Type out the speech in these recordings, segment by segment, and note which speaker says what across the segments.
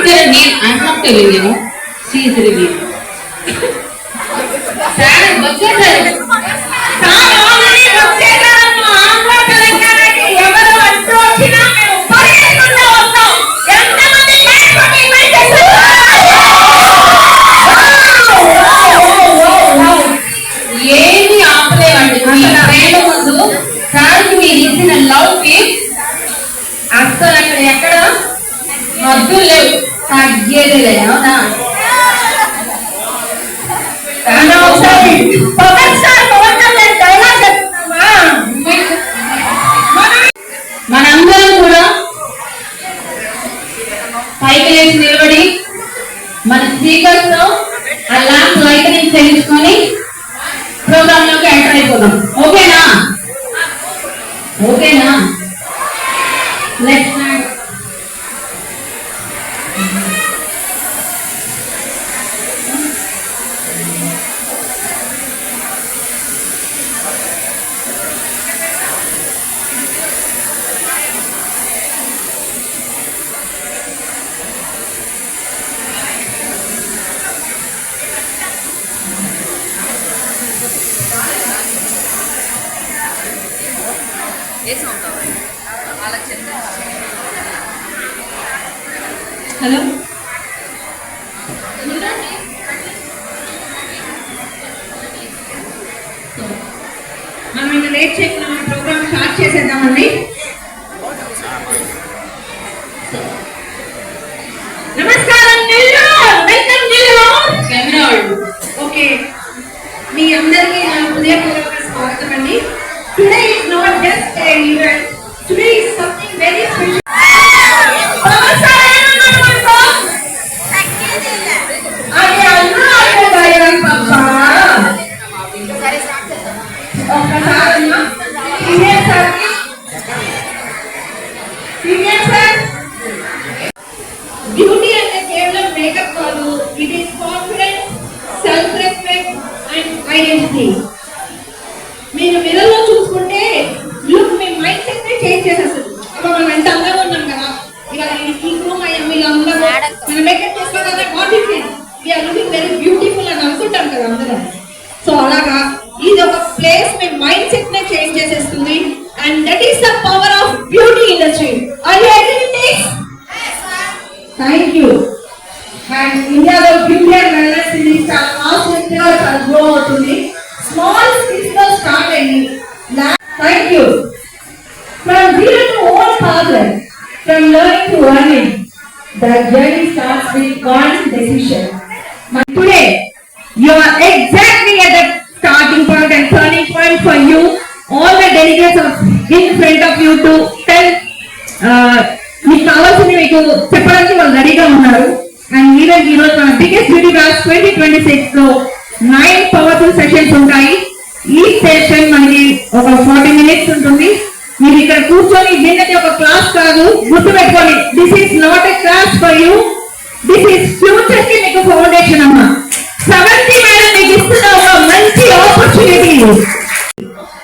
Speaker 1: I'm not telling you. She is revealed. ఏమి ఆపలేవండి ప్రేమ ముందు సార్కి మీరు ఇచ్చిన లవ్ కి అస్సలు అక్కడ ఎక్కడ హద్దులు లేవు తగ్గేది లేదు అవునా మనందరం కూడా పైకి లేచి నిలబడి మన స్పీకర్స్ తో ఆ లాస్ట్ లైటింగ్ తెలుసుకొని ప్రోగ్రామ్ లోకి ఎంటర్ అయిపోదాం ఓకేనా ఓకేనా లెట్స్ హలో మనం ఇంకా లేట్ చేయకుండా మన ప్రోగ్రామ్ స్టార్ట్ చేసేద్దామండి నమస్కారం వెల్కమ్ కెమెరా ఓకే మీ అందరికీ నా హృదయపూర్వక స్వాగతం అండి Today is not just an event. Today is something very special. Beauty and కేవలం మేకప్ కాదు it is confidence, self-respect and identity. మీరు మిర్రర్లో చూసుకుంటే లుక్ మీ మైండ్ సెట్ ని చేంజ్ చేసేస్తుంది అప్పుడు మనం ఎంత అందంగా ఉన్నాం కదా ఇలా ఈ రూమ్ అయ్యాం ఇలా ఉన్నాము మనం మేకప్ చేసుకోగానే body feel we're looking very beautiful అని అనుకుంటాం కదా అందరం సో అలాగా ఇది ఒక ప్లేస్ మీ మైండ్ సెట్ ని చేంజ్ చేసేస్తుంది and that is the power of beauty industry are you agree with this thank you and ఇండియాలో బ్యూటీ అండ్ వెల్నెస్ ఇది చాలా ఫాస్ట్ గా గ్రో అవుతుంది small skills start any thank you from zero to all power from learning to earning the journey starts with one decision today you are exactly at the starting point and turning point for you all the delegates of in front of you to tell మీకు కావాల్సింది మీకు చెప్పడానికి వాళ్ళు రెడీగా ఉన్నారు and ఈ రోజు మన బిగ్గెస్ట్ బ్యూటీ బ్యాచ్ 2026 లో 9 పవర్ఫుల్ సెషన్స్ ఉంటాయి ఈ సెషన్ మనకి ఒక 40 minutes ఉంటుంది మీరు ఇక్కడ కూర్చొని దీనికి ఒక క్లాస్ కాదు గుర్తుపెట్టుకోండి this is not a class for you this is future కి మీకు ఫౌండేషన్ అమ్మా 70 మేడం మీకు ఇస్తున్న ఒక మంచి ఆపర్చునిటీ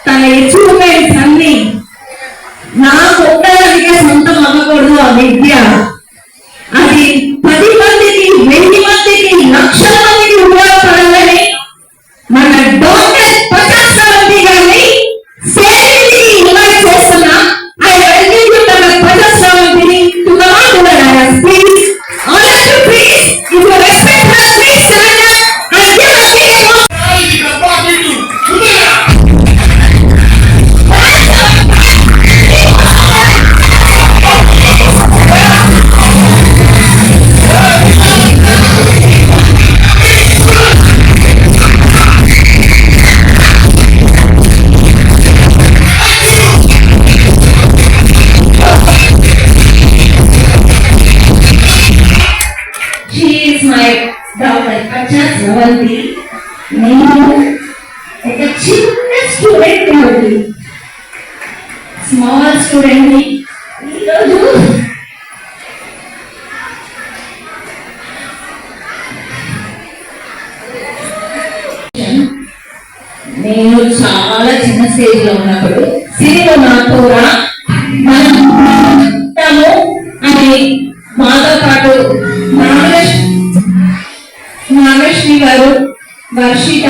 Speaker 1: తన అచీవ్మెంట్స్ అన్ని నాకు ఒక్కదానికే సొంతం అవ్వకూడదు ఆ విద్య అది 10 మందికి 1000 మందికి లక్షల మందికి ఉపయోగపడాలని మన డాక్టర్ ప్రకాశ్ రావు గారిని సేవకి ఇన్వైట్ చేస్తున్నా I welcome you to Prakash Rao to come on to the speech all of you please if you respect her please stand up and give a big small student ఈరోజు నేను చాలా చిన్న స్టేజ్ లో ఉన్నప్పుడు సిరిలో నాతోరా మనం అని మాతో పాటు నాగశ్రీ గారు, Varshita,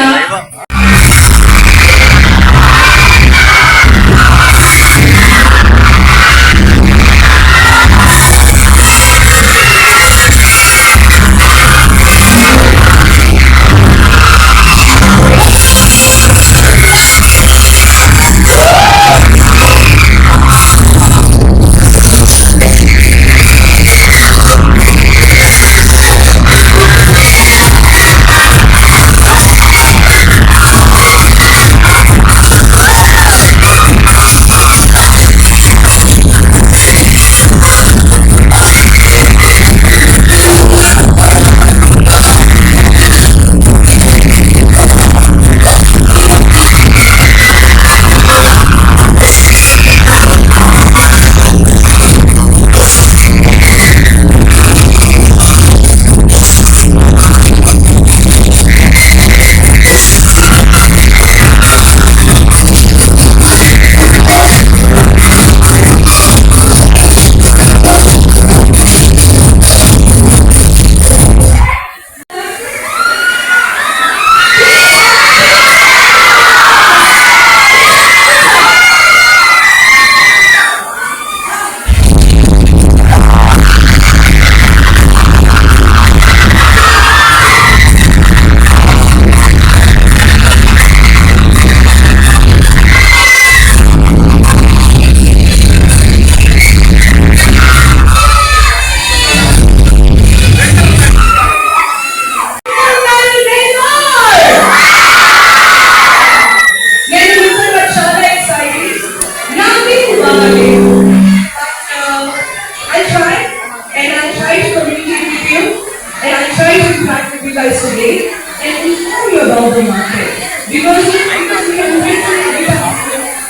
Speaker 1: today and inform you about the market because we have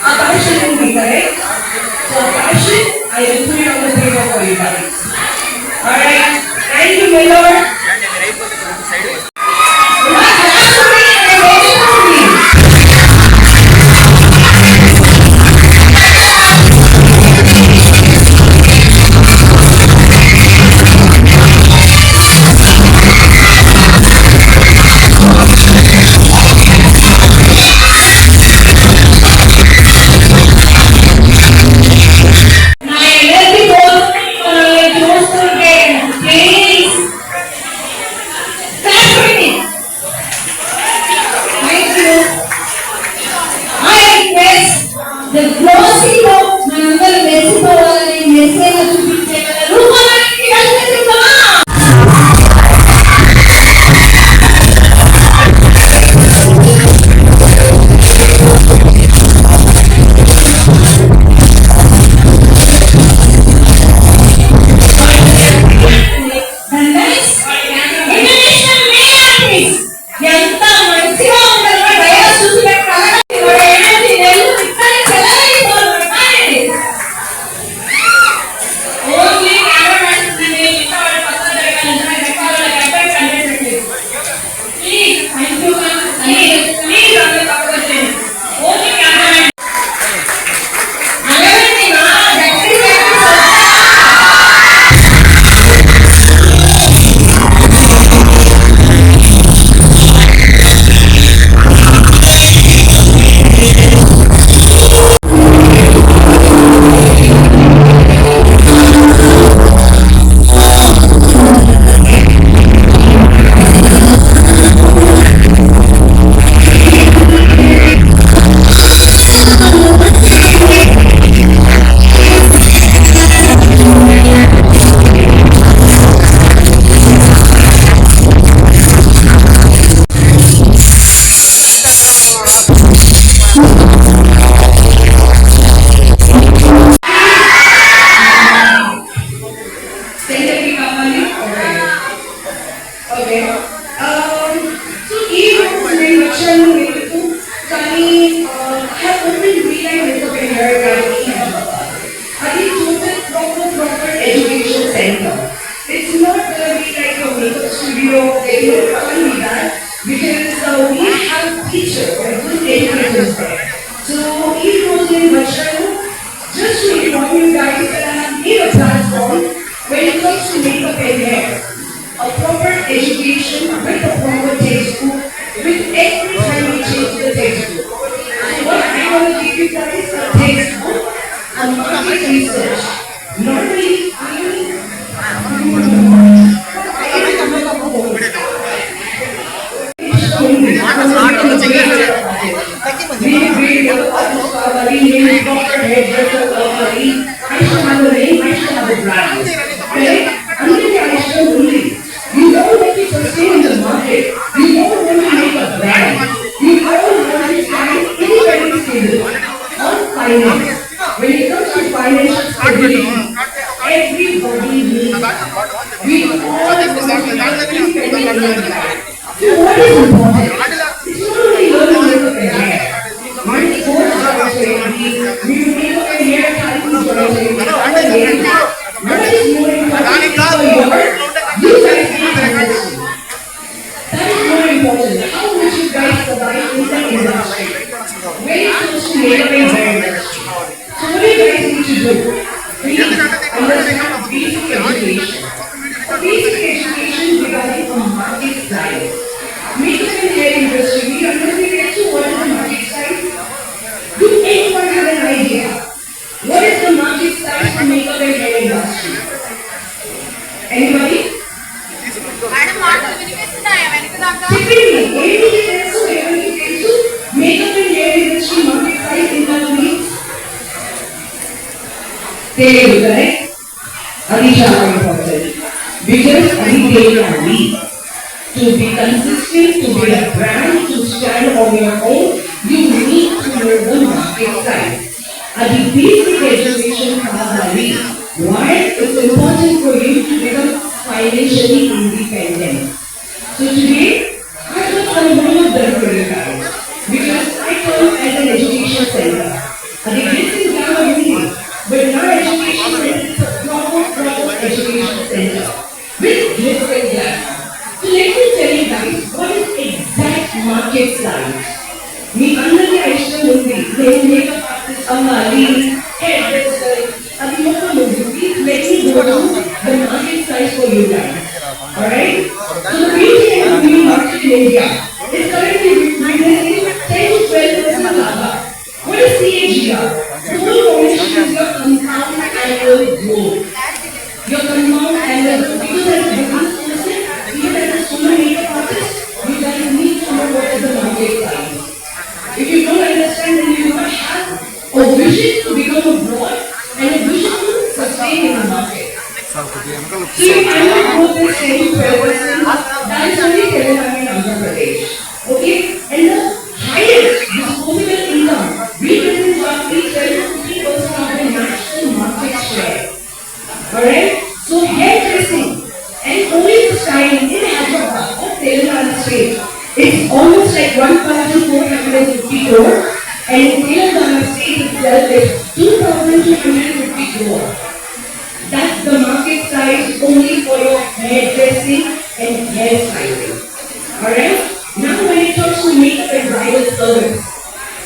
Speaker 1: our passion will be correct. So our passion, I will put it on the table for you guys. Alright, thank you, my lord. The glossy of Mangal Messipola in Messena to be taken. It's not going to be like a makeup studio, they don't call me that because we have teachers and good educators there. So he goes in Vaishnav, just to inform you guys that I have made a platform when it comes to makeup and hair. your life. So what is important? It's not only learning makeup and hair. My course is also we will make up and hair challenges for us. What is more important for you guys being successful? That is more important. How would you guys survive in the industry? Very close to makeup and hair industry. So what do you guys need to do? Please understand basic education. A basic education regarding a market size. Makeup and hair industry, we understand what is the market size? Do anyone have an idea? What is the market size for makeup and hair industry? Anybody? Typically, everybody tells you, makeup and hair industry market size in the weeks. Telugu, correct? Adi chaala important. Because Adi Telugu, to be consistent, to be a brand, to stand on your own, you need to know the market size. Adi basic education kaadali. Why? It's important for you to become financially independent. So today, I thought I would done for you guys. Because I come as an education center. Adi this is not easy. But in our education center, it's a proper education center. With glitz and glamour. So let me tell you guys, what is exact market size? Me అందరికీ ఇష్టం ఉంది నేను makeup artist అవ్వాలి hair dresser అది మొత్తం ఉంది please let me go to the market size for you guys alright so the beauty and beauty market in India is currently witnessing 10 to 12% lava. What is CAGR? The whole formation is your compound annual growth. Your compound annual growth. Because as a business person, even as a solo makeup artist, you guys need to know what is the market size. If you don't understand, then you don't have a vision to become a broad and a vision to sustain in the market. So if annual growth is 10 to 12%, that is only Telangana and Andhra Pradesh. Okay? And the highest disposable income represents roughly 12 to 15% of the national market share. Alright? So hairdressing and only styling in Hyderabad or Telangana state, it's almost like 1,450 crore, and in Telangana state itself is 2,250 crore. That's the market size only for your hairdressing and hairstyling. Alright? Now when it comes to makeup and bridal service,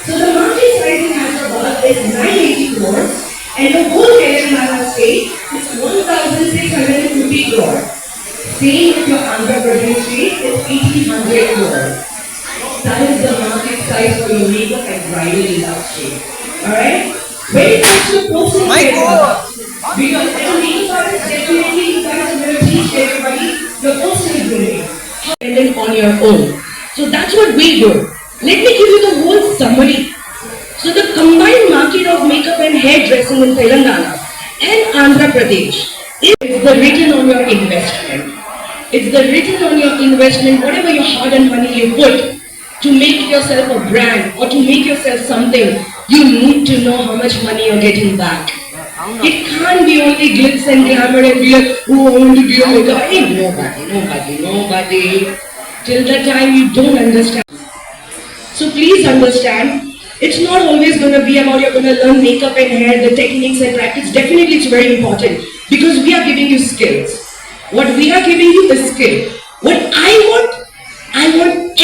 Speaker 1: so the market size in Hyderabad is 980 crores, and the whole Telangana state is 1,650 crore. Same with your Andhra Pradesh state is 1,800 crore. That is the market size for your makeup and bridal industry. Alright? When it comes to personal care, because as a makeup artist, definitely you guys are going to teach everybody your personal grooming. Dependent on your own. So that's what we do. Let me give you the whole summary. So the combined market of makeup and hairdressing in Telangana and Andhra Pradesh is the return on your investment. It's the return on your investment, whatever your hard-earned money you put to make yourself a brand or to make yourself something, you need to know how much money you're getting back. It can't be only glitz and glamour and be like, oh, I want to be a makeup. Hey, nobody. Till the time you don't understand. So please understand, it's not always going to be about you're going to learn makeup and hair, the techniques and practice. Definitely it's very important because we are giving you skills. What we are giving you is skill. What I want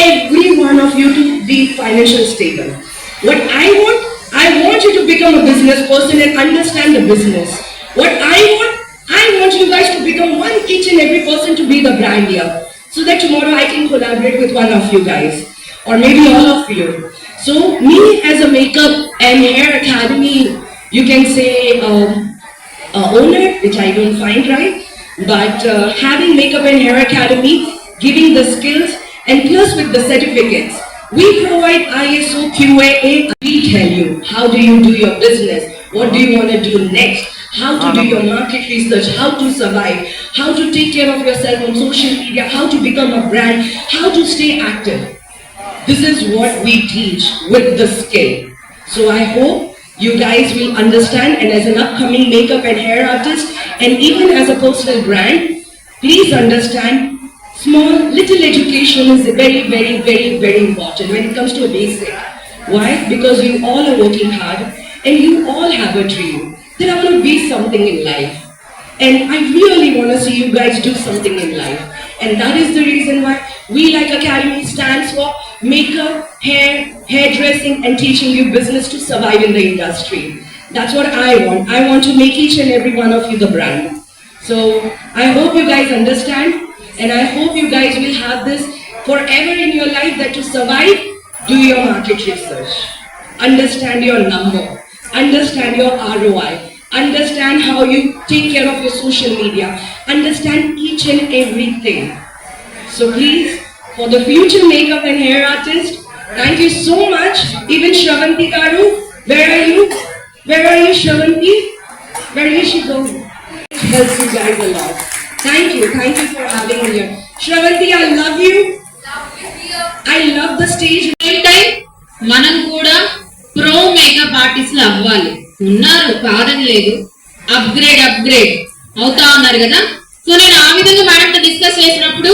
Speaker 1: every one of you to be financially stable. What I want you to become a business person and understand the business. What I want you guys to become each and every person to be the brand here. So that tomorrow I can collaborate with one of you guys. Or maybe all of you. So me as a makeup and hair academy, you can say owner, which I don't find right. But having makeup and hair academy, giving the skills and plus with the certificates, we provide ISO QAA. We tell you how do you do your business, what do you want to do next, how to do your market research, how to survive, how to take care of yourself on social media, how to become a brand, how to stay active. This is what we teach with the skill. So I hope you guys will understand, and as an upcoming makeup and hair artist and even as a personal brand, please understand
Speaker 2: small little education is very, very, very, very important when it comes to a basic. Why? Because you all are working hard and you all have a dream that I want to be something in life. And I really want to see you guys do something in life. And that is the reason why we like Academy stands for makeup, hair, hairdressing and teaching you business to survive in the industry. That's what I want. I want to make each and every one of you the brand. So I hope you guys understand and I hope you guys will have this forever in your life that to survive, do your market research. Understand your number. Understand your ROI. Understand how you take care of your social media. Understand each and everything. So please, for the future makeup and hair artist, thank you so much. Even Shravanti Garu, where are you? Where are you, Shravanti? Where is she going? It helps you guys a lot. Thank you for having me here. Shravanti, I love you. I love the stage.
Speaker 3: మనం కూడా pro makeup ఆర్టిస్టులు అవ్వాలి. ఉన్నారు కాదని లేదు, upgrade అవుతా ఉన్నారు కదా. సో నేను ఆ విధంగా మేడంతో డిస్కస్ చేసినప్పుడు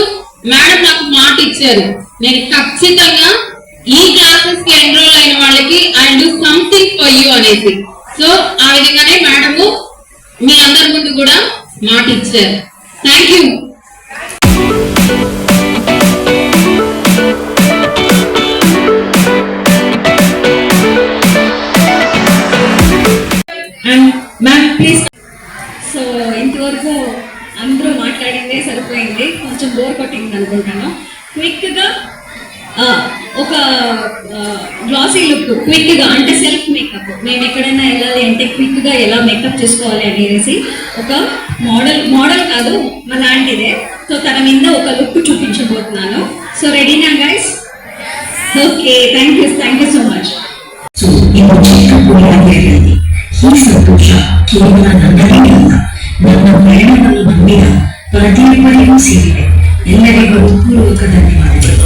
Speaker 3: మేడం నాకు మాట ఇచ్చారు, నేను ఖచ్చితంగా ఈ క్లాసెస్ కి ఎన్రోల్ అయిన వాళ్ళకి I do something for you అనేసి. సో ఆ విధంగానే మేడము మీ అందరి ముందు కూడా మాట ఇచ్చారు. Thank you.
Speaker 1: సో ఇంతవరకు అందరూ మాట్లాడిందే సరిపోయింది, కొంచెం బోర్ కొట్టింది అనుకుంటాను. క్విక్గా ఒక గ్లాసీ లుక్, క్విక్గా అంటే సెల్ఫ్ మేకప్, మేము ఎక్కడైనా వెళ్ళాలి అంటే క్విక్గా ఎలా మేకప్ చేసుకోవాలి అనేసి ఒక మోడల్ కాదు అలాంటిదే. సో తన మీద ఒక లుక్ చూపించబోతున్నాను. సో రెడీనా guys? Okay, thank you so much.
Speaker 4: ಈ ಸಂತೋಷ ಕೇವಲ ನನ್ನದೇ ಅಲ್ಲ, ನನ್ನ ಪ್ರಯಾಣವನ್ನು ನಂಬಿದ ಪ್ರತಿಯೊಬ್ಬರಿಗೂ ಸೇರಿದೆ. ಎಲ್ಲರಿಗೂ ಪೂರ್ವಕ ಧನ್ಯವಾದಗಳು.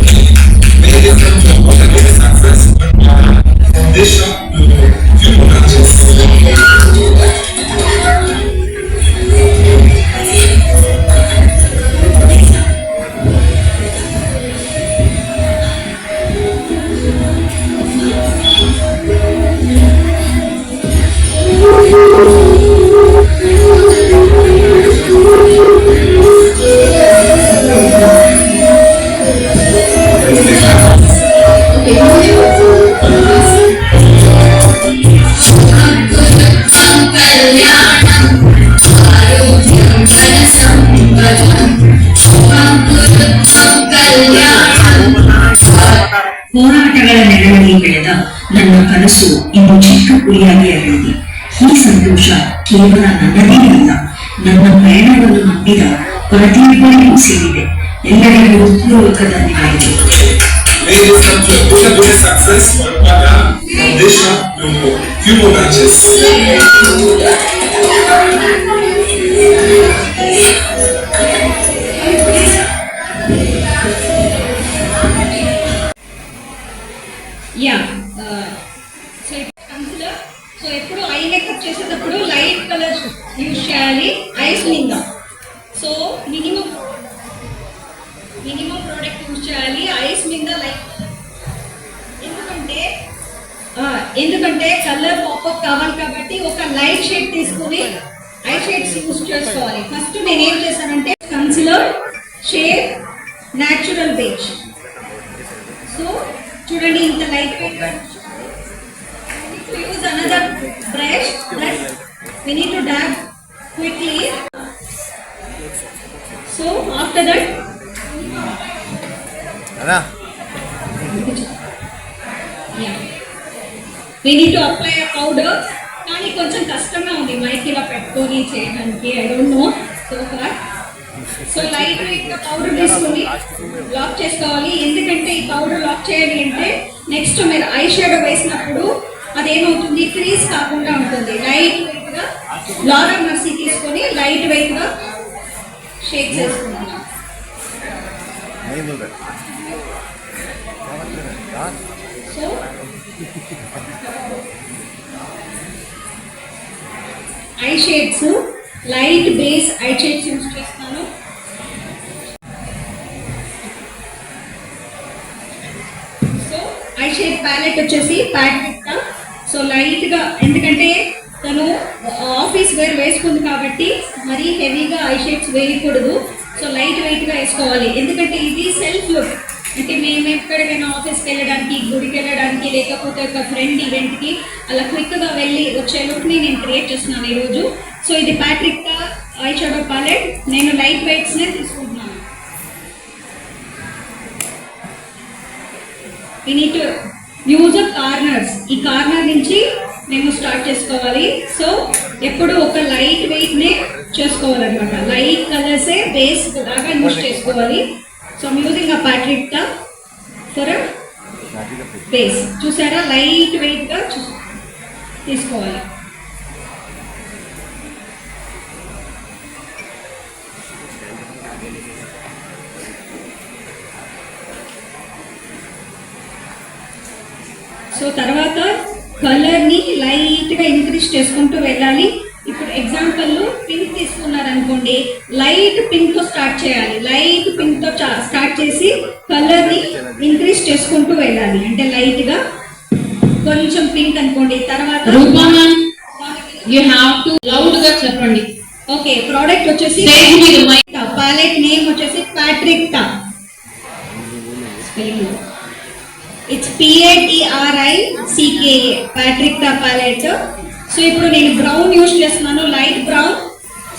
Speaker 4: ಹೋರಾಟಗಳ ನೆರಳಲ್ಲಿ ಬೆಳೆದ ನನ್ನ ಕನಸು ಇಂದು ಚಿಕ್ಕ ಕುರಿಯಾಗಿ ಅರಳಿದೆ. ಈ ಸಂತೋಷ ಕೇವಲ ನನ್ನದೇ ಅಲ್ಲ, ನನ್ನ ಪ್ರಯಾಣವನ್ನು ನಂಬಿದ ಪ್ರತಿಯೊಬ್ಬರಿಗೂ ಸೇರಿದೆ. ಎಲ್ಲರಿಗೂ ಪೂರ್ವಕ ಧನ್ಯವಾದಗಳು.
Speaker 1: సో ఎప్పుడు ఐ మేకప్ చేసేటప్పుడు లైట్ కలర్ యూజ్ చేయాలి ఐస్ మీద. సో మినిమం ప్రోడక్ట్ యూజ్ చేయాలి ఐస్ మీద లైట్, ఎందుకంటే కలర్ పాపప్ కావాలి కాబట్టి ఒక లైట్ షేడ్ తీసుకుని ఐ షేడ్స్ యూజ్ చేసుకోవాలి. ఫస్ట్ నేను ఏం చేశానంటే concealer shade natural beige. So చూడండి ఇంత light weight. Use another brush that we need to dab quickly. So after that, we need to apply a powder. కానీ కొంచెం కష్టంగా ఉంది మైక్ ఇలా పెట్టుకొని చేయడానికి, I don't know so far. So light weight గా పౌడర్ తీసుకొని లాక్ చేసుకోవాలి. ఎందుకంటే ఈ పౌడర్ లాక్ చేయాలి అంటే నెక్స్ట్ మీరు ఐ షేడో వేసినప్పుడు అదేమవుతుంది, క్రీజ్ కాకుండా ఉంటుంది. లైట్ వెయిట్ గా లారా మర్సీ తీసుకొని లైట్ వెయిట్ గా షేక్ చేసుకున్నాం. So I shades light base I shades use చేస్తాను. ఐ షేడ్ ప్యాలెట్ వచ్చేసి ప్యాట్రిక్. సో లైట్ గా, ఎందుకంటే తను ఆఫీస్ వేర్ వేసుకుంది కాబట్టి మరీ హెవీగా ఐ షేడ్స్ వేయకూడదు. సో లైట్ వెయిట్ గా వేసుకోవాలి, ఎందుకంటే ఇది సెల్ఫ్ లుక్. అంటే మేము ఎక్కడికైనా ఆఫీస్కి వెళ్ళడానికి, గుడికి వెళ్ళడానికి, లేకపోతే ఒక ఫ్రెండ్ ఈవెంట్కి అలా క్విక్గా వెళ్ళి వచ్చే లుక్ని నేను క్రియేట్ చేస్తున్నాను ఈరోజు. సో ఇది ప్యాట్రిక్ ఐ షాడో ప్యాలెట్. నేను లైట్ వెయిట్స్నే తీసుకుంటున్నాను. we need to use a corners. ఈ కార్నర్ నుంచి మేము స్టార్ట్ చేసుకోవాలి. సో ఎప్పుడు ఒక లైట్ వెయిట్ నే చేసుకోవాలన్నమాట. లైట్ కలర్సే బేస్ లాగా యూజ్ చేసుకోవాలి. So I'm using a Patrick for a base. చూసారా, లైట్ వెయిట్ గా తీసుకోవాలి. సో తర్వాత కలర్ ని లైట్ గా ఇంక్రీజ్ చేసుకుంటూ వెళ్ళాలి. ఇప్పుడు ఎగ్జాంపుల్ పింక్ తీసుకున్నారనుకోండి, లైట్ పింక్ తో స్టార్ట్ చేయాలి. లైట్ పింక్ తో స్టార్ట్ చేసి కలర్ ని ఇంక్రీజ్ చేసుకుంటూ వెళ్ళాలి. అంటే లైట్ గా కొంచెం పింక్ అనుకోండి, తర్వాత
Speaker 3: Rupa ma'am you have to loud గా చెప్పండి.
Speaker 1: ఓకే, ప్రోడక్ట్ వచ్చేసి
Speaker 3: స్టేజ్ మీద మైక్.
Speaker 1: ప్యాలెట్ నేమ్ వచ్చేసి Patrick. It's PATRICKA, Patrick palette. So ఇప్పుడు నేను బ్రౌన్ యూజ్ చేస్తున్నాను, లైట్ బ్రౌన్.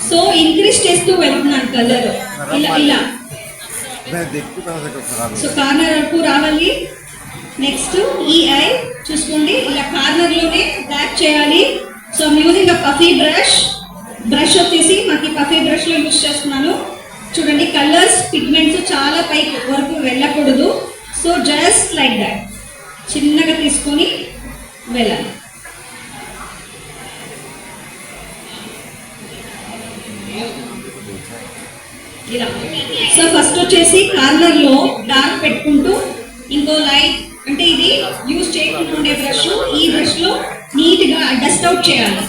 Speaker 1: సో ఇంక్రీజ్ చేస్తూ వెళ్తున్నాను కలర్ ఇలా ఇలా. సో కార్నర్ వరకు రావాలి. నెక్స్ట్ ఈ ఐ చూసుకోండి, ఇలా కార్నర్ లోనే బ్లాక్ చేయాలి. So I'm using a puffy brush. Brush వచ్చేసి మాకు పఫీ బ్రష్ లో యూజ్ చేస్తున్నాను. చూడండి, కలర్స్ పిగ్మెంట్స్ చాలా పైకి వరకు వెళ్ళకూడదు. సో జస్ట్ లైక్ దాట్ చిన్నగా తీసుకొని వెళ్ళాలి. ఇలా. సో ఫస్ట్ వచ్చేసి కార్నర్ లో డార్క్ పెట్టుకుంటూ, ఇంకో లైట్, అంటే ఇది యూజ్ చేయకుండా ఉండే బ్రష్, ఈ బ్రష్ లో నీట్ గా డస్ట్ అవుట్ చేయాలి.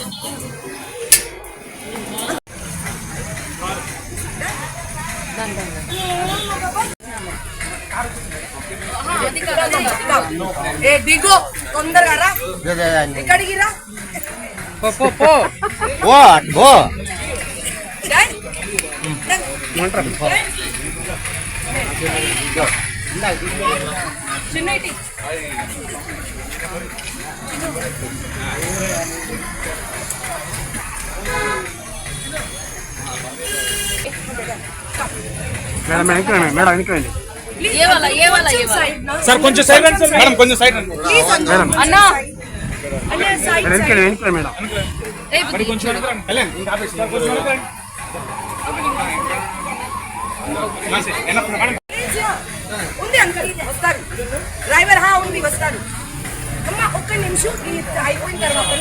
Speaker 5: ఏ దిగో తొందరగా రా, ఎక్కడికి రా, చిన్న
Speaker 6: మేడం వెనక్కి రండి, మేడం వెనక్కి రండి.
Speaker 5: సార్ కొంచెం సైడ్ రండి సార్. మేడం కొంచెం సైడ్ రండి.
Speaker 6: మేడం
Speaker 5: అన్నా
Speaker 6: వెనక్కి రండి, వెనక్కి రండి మేడం.
Speaker 5: మరి కొంచెం వెళ్ళండి. ఇంకా ఆపేసి సార్ కొంచెం వెళ్ళండి. ఉంది అంకల్ వస్తారు, డ్రైవర్ ఉంది వస్తారు. అమ్మా ఒక్క నిమిషం అయిపోయిన తర్వాత